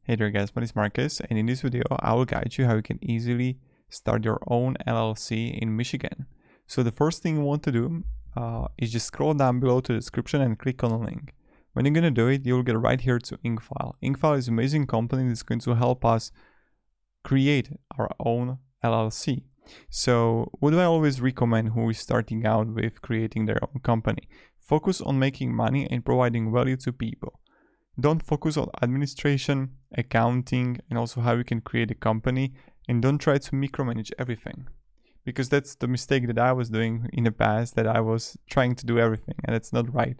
Hey there guys, my name is Marcus, and in this video I will guide you how you can easily start your own LLC in Michigan. So the first thing you want to do is just scroll down below to the description and click on the link. When you're going to do it, you'll get right here to Incfile. Incfile is an amazing company that's going to help us create our own LLC. So what do I always recommend who is starting out with creating their own company? Focus on making money and providing value to people. Don't focus on administration, accounting, and also how you can create a company, and don't try to micromanage everything, because that's the mistake that I was doing in the past, that I was trying to do everything, and that's not right,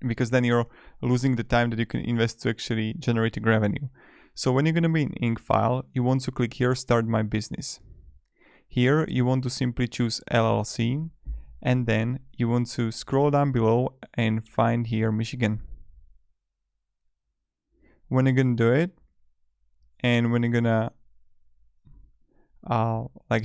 because then you're losing the time that you can invest to actually generating revenue. So when you're going to be in Incfile, you want to click here, Start My Business. Here you want to simply choose LLC, and then you want to scroll down below and find here Michigan. When you're gonna do it, and when you're gonna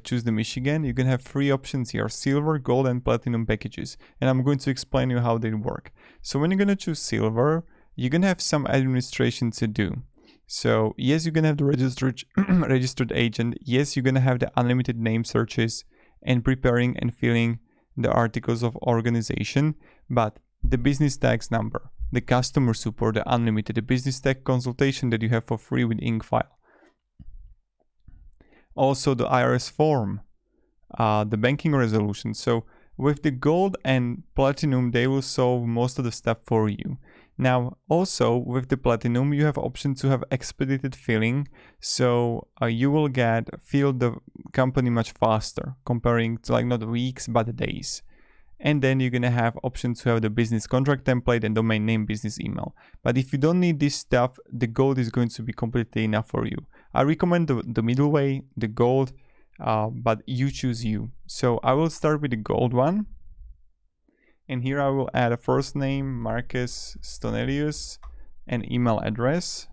choose the Michigan, you can have three options here: silver, gold, and platinum packages, and I'm going to explain you how they work. So when you're gonna choose silver, you're gonna have some administration to do. So yes, you're gonna have the registered agent. Yes, you're gonna have the unlimited name searches and preparing and filling the articles of organization, but the business tax number, the customer support, the unlimited, the business tax consultation that you have for free with Incfile. Also the IRS form, the banking resolution. So with the gold and platinum, they will solve most of the stuff for you. Now also with the platinum, you have option to have expedited filling. So you will fill the company much faster, comparing to like not weeks but days. And then you're gonna have options to have the business contract template and domain name, business email. But if you don't need this stuff, the gold is going to be completely enough for you. I recommend the middle way, the gold, but you choose you. So I will start with the gold one. And here I will add a first name, Marcus Stonelius, and email address,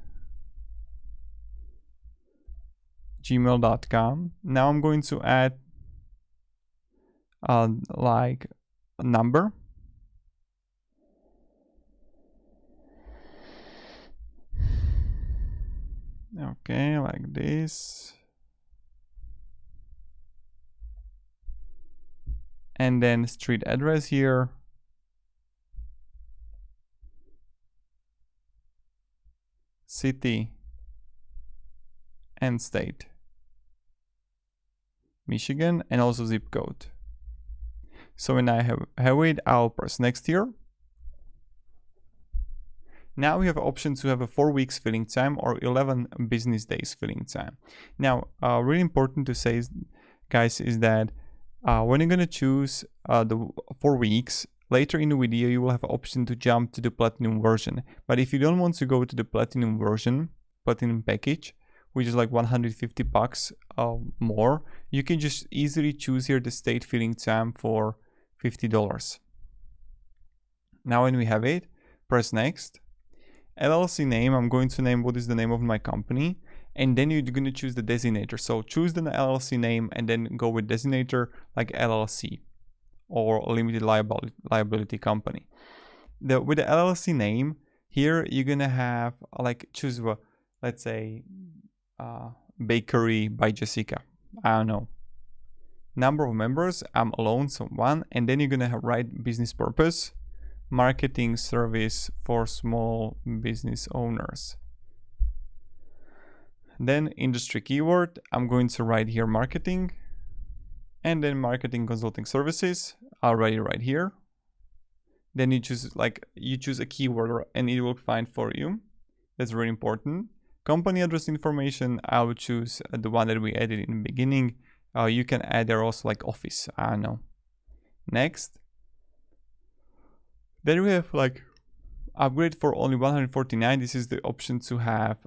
gmail.com. Now I'm going to add like a number. Okay, like this. And then street address here. City and state, Michigan, and also zip code. So when I have it, I'll press next here. Now we have options to have a 4 weeks filling time or 11 business days filling time. Now, really important to say, guys, is that when you're gonna choose the 4 weeks, later in the video, you will have an option to jump to the platinum version. But if you don't want to go to the platinum version, platinum package, which is like 150 bucks more, you can just easily choose here the state filling time for $50. Now when we have it, press next. LLC name, I'm going to name what is the name of my company, and then you're going to choose the designator. So choose the LLC name and then go with designator like LLC or limited liability company. With the LLC name, here you're going to have like choose, let's say, Bakery by Jessica. I don't know. Number of members, I'm alone, so 1. And then you're going to write business purpose, marketing service for small business owners. Then industry keyword, I'm going to write here marketing, and then marketing consulting services, I'll write it right here. Then you choose a keyword and it will find for you. That's really important. Company address information, I will choose the one that we added in the beginning. You can add there also like office, I don't know. Next. Then we have like upgrade for only $149. This is the option to have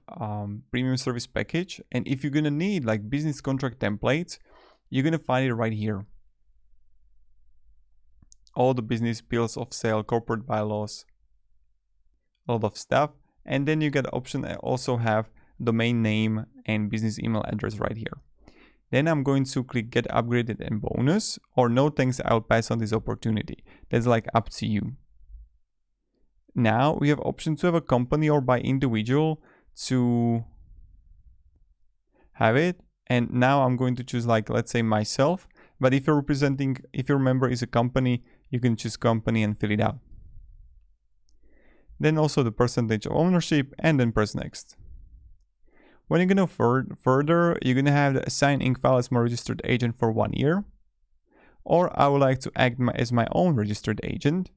premium service package. And if you're gonna need like business contract templates, you're gonna find it right here. All the business bills of sale, corporate bylaws, a lot of stuff. And then you get the option also have domain name and business email address right here. Then I'm going to click get upgraded and bonus, or no thanks, I'll pass on this opportunity. That's like up to you. Now we have options to have a company or by individual to have it. And now I'm going to choose, like, let's say myself. But if your member is a company, you can choose company and fill it out. Then also the percentage of ownership, and then press next. When you're going to further, you're going to have to assign Incfile as my registered agent for 1 year. Or I would like to act as my own registered agent.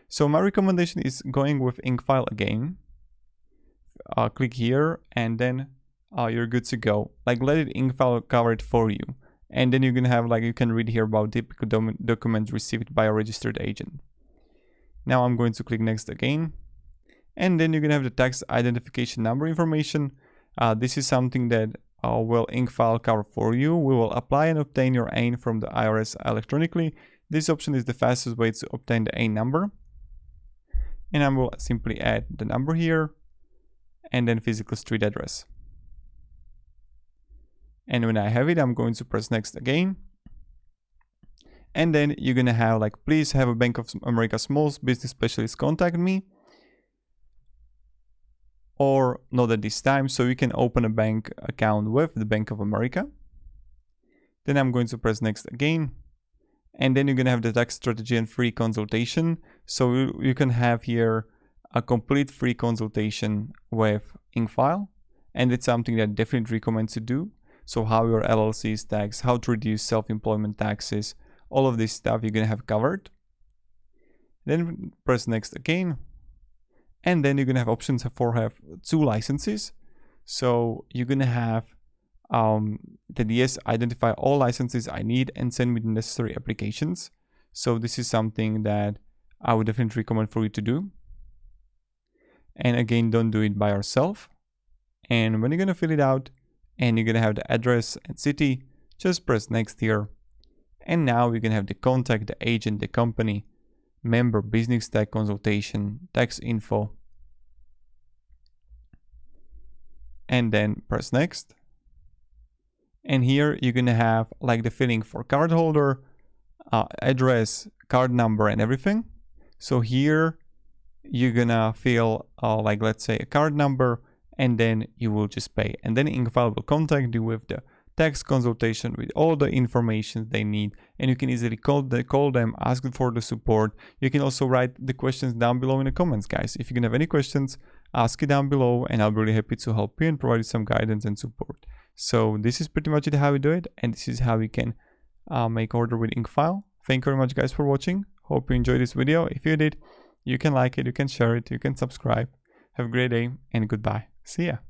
So my recommendation is going with Incfile again. Click here, and then you're good to go. Like, let it Incfile cover it for you. And then you're going to have, like, you can read here about typical documents received by a registered agent. Now I'm going to click next again. And then you're going to have the tax identification number information. This is something that will Incfile cover for you. We will apply and obtain your AIN from the IRS electronically. This option is the fastest way to obtain the AIN number. And I will simply add the number here, and then physical street address. And when I have it, I'm going to press next again. And then you're going to have, like, please have a Bank of America small business specialist contact me. Or not at this time, so you can open a bank account with the Bank of America. Then I'm going to press next again. And then you're going to have the tax strategy and free consultation. So you can have here a complete free consultation with Incfile. And it's something that I definitely recommend to do. So how your LLC is taxed, how to reduce self-employment taxes, all of this stuff you're going to have covered. Then press next again. And then you're going to have options for have 2 licenses. So you're going to have that yes, identify all licenses I need and send me the necessary applications. So this is something that I would definitely recommend for you to do. And again, don't do it by yourself. And when you're going to fill it out and you're going to have the address and city, just press next here. And now we're going to have the contact, the agent, the company, member, business tax consultation, tax info. And then press next. And here you're going to have, like, the filling for card holder, address, card number, and everything. So here you're going to fill, like, let's say a card number, and then you will just pay. And then Incfile will contact you with the tax consultation with all the information they need, and you can easily call them, ask for the support. You can also write the questions down below in the comments, guys. If you can have any questions, ask it down below, and I'll be really happy to help you and provide you some guidance and support. So this is pretty much it how we do it, and this is how we can make order with Incfile. Thank you very much, guys, for watching. Hope you enjoyed this video. If you did, you can like it, you can share it, you can subscribe. Have a great day, and goodbye. See ya.